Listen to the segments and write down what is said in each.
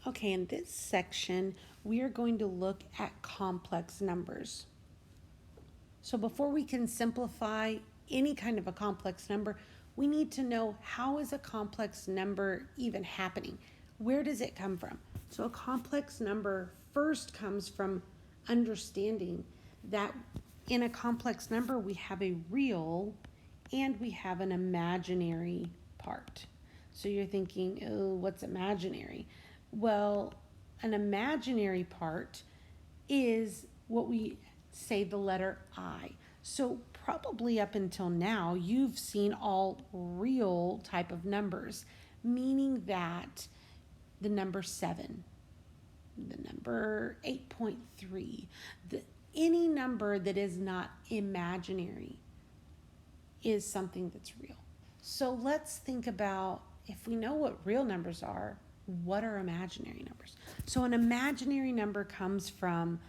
Okay, in this section, we are going to look at complex numbers. So before we can simplify any kind of a complex number, we need to know, how is a complex number even happening? Where does it come from? So a complex number first comes from understanding that in a complex number we have a real and we have an imaginary part. So you're thinking, oh, what's imaginary? Well, an imaginary part is what we say the letter I. So probably up until now, you've seen all real type of numbers, meaning that the number 7, the number 8.3, any number that is not imaginary is something that's real. So let's think about, if we know what real numbers are, what are imaginary numbers? So an imaginary number comes from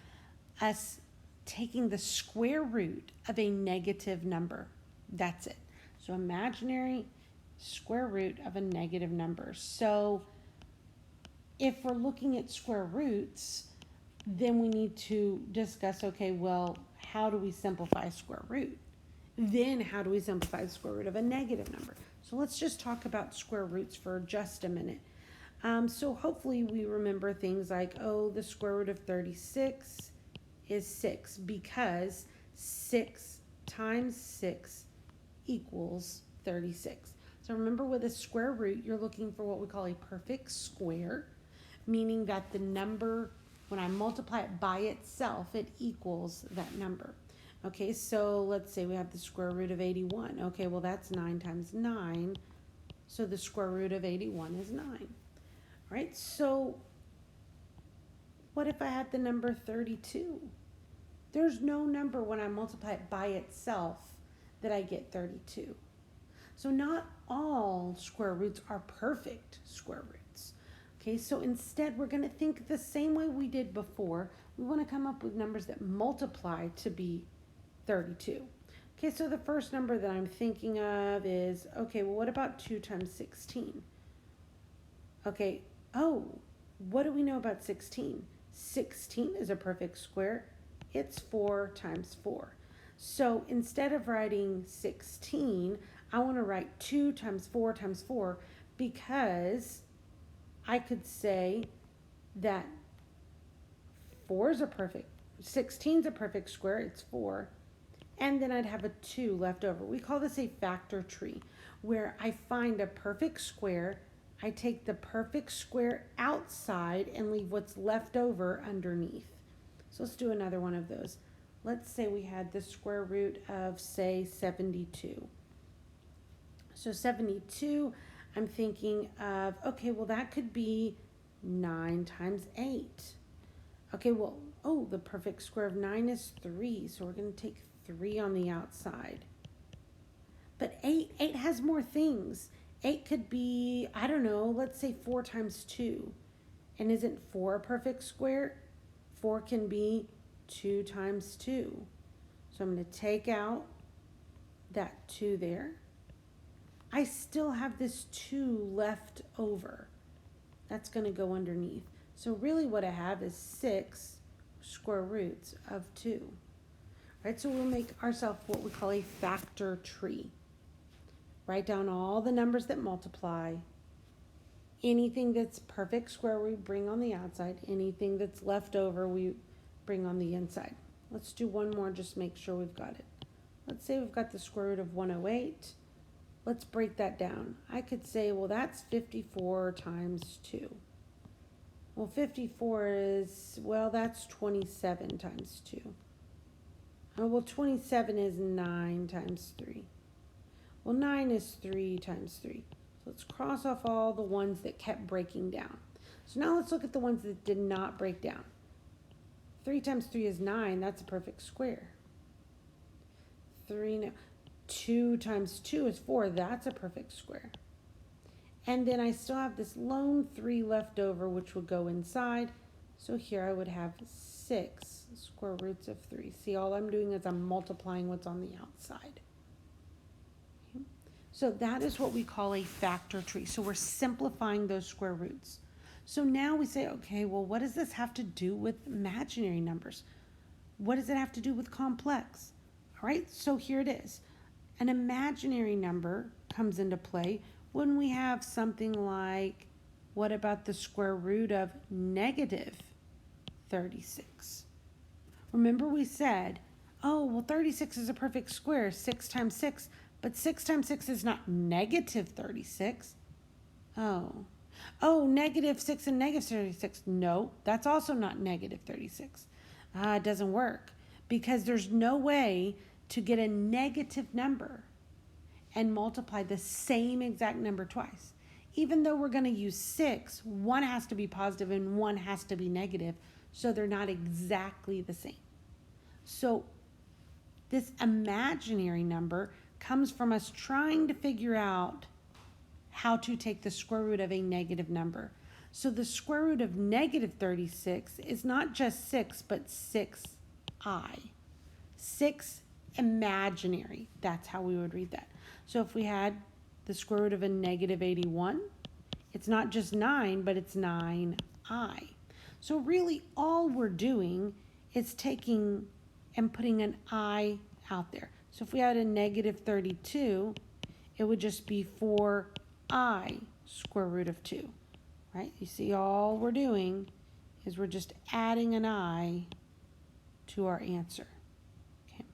us taking the square root of a negative number. That's it. So imaginary square root of a negative number. So if we're looking at square roots, then we need to discuss, okay, well, how do we simplify a square root? Then how do we simplify the square root of a negative number? So let's just talk about square roots for just a minute. So hopefully we remember things like, oh, the square root of 36 is 6, because 6 times 6 equals 36. So remember, with a square root, you're looking for what we call a perfect square, meaning that the number, when I multiply it by itself, it equals that number. Okay, so let's say we have the square root of 81. Okay, well, that's 9 times 9, so the square root of 81 is 9. All right, so what if I had the number 32? There's no number when I multiply it by itself that I get 32. So not all square roots are perfect square roots. Okay, so instead we're going to think the same way we did before. We want to come up with numbers that multiply to be 32. Okay, so the first number that I'm thinking of is, okay, well, what about 2 times 16? Okay, oh, what do we know about 16? 16 is a perfect square. It's 4 times 4. So instead of writing 16, I want to write 2 times 4 times 4, because I could say that 16 is a perfect square, it's 4, and then I'd have a 2 left over. We call this a factor tree, where I find a perfect square, I take the perfect square outside and leave what's left over underneath. So let's do another one of those. Let's say we had the square root of, say, 72. So 72, I'm thinking of, okay, well, that could be 9 times 8. Okay, well, oh, the perfect square of 9 is 3, so we're going to take 3 on the outside. But 8 has more things. 8 could be, I don't know, let's say 4 times 2. And isn't 4 a perfect square? 4 can be 2 times 2. So I'm going to take out that 2 there. I still have this 2 left over. That's going to go underneath. So really what I have is 6 square roots of 2. Right, so we'll make ourselves what we call a factor tree. Write down all the numbers that multiply. Anything that's perfect square we bring on the outside. Anything that's left over we bring on the inside. Let's do one more, just make sure we've got it. Let's say we've got the square root of 108. Let's break that down. I could say, well, that's 54 times 2. Well, 54 is, well, that's 27 times 2. Oh, well, 27 is 9 times 3. Well, 9 is 3 times 3. So let's cross off all the ones that kept breaking down. So now let's look at the ones that did not break down. 3 times 3 is 9. That's a perfect square. 2 times 2 is 4. That's a perfect square. And then I still have this lone 3 left over, which would go inside. So here I would have 6 square roots of 3. See, all I'm doing is I'm multiplying what's on the outside. So that is what we call a factor tree. So we're simplifying those square roots. So now we say, okay, well, what does this have to do with imaginary numbers? What does it have to do with complex? All right, so here it is. An imaginary number comes into play when we have something like, what about the square root of negative 36? Remember we said, oh, well, 36 is a perfect square, 6 times 6, but 6 times 6 is not negative 36. Oh, negative 6 and negative 36. No, that's also not negative 36. It doesn't work because there's no way to get a negative number and multiply the same exact number twice. Even though we're going to use 6, one has to be positive and one has to be negative, so they're not exactly the same. So this imaginary number comes from us trying to figure out how to take the square root of a negative number. So the square root of negative 36 is not just 6, but 6i. 6 imaginary. That's how we would read that. So if we had the square root of a negative 81, it's not just 9, but it's 9i. So really all we're doing is taking and putting an I out there. So if we had a negative 32, it would just be 4i square root of 2, right? You see, all we're doing is we're just adding an I to our answer. Okay.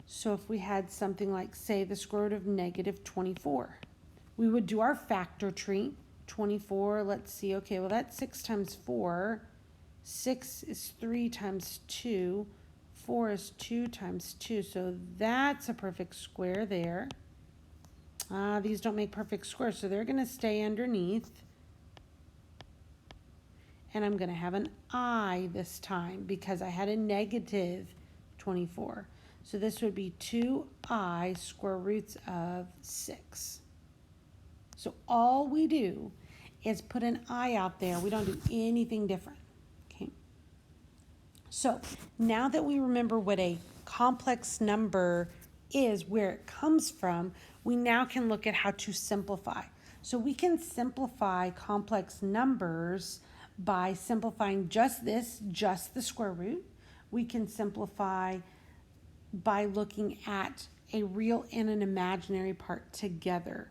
So if we had something like, say, the square root of negative 24, we would do our factor tree. 24, let's see, okay, well, that's 6 times 4. 6 is 3 times 2. 4 is 2 times 2, so that's a perfect square there. These don't make perfect squares, so they're going to stay underneath. And I'm going to have an I this time because I had a negative 24. So this would be 2i square roots of 6. So all we do is put an I out there. We don't do anything different. Okay. So now that we remember what a complex number is, where it comes from, we now can look at how to simplify. So we can simplify complex numbers by simplifying just this, just the square root. We can simplify by looking at a real and an imaginary part together.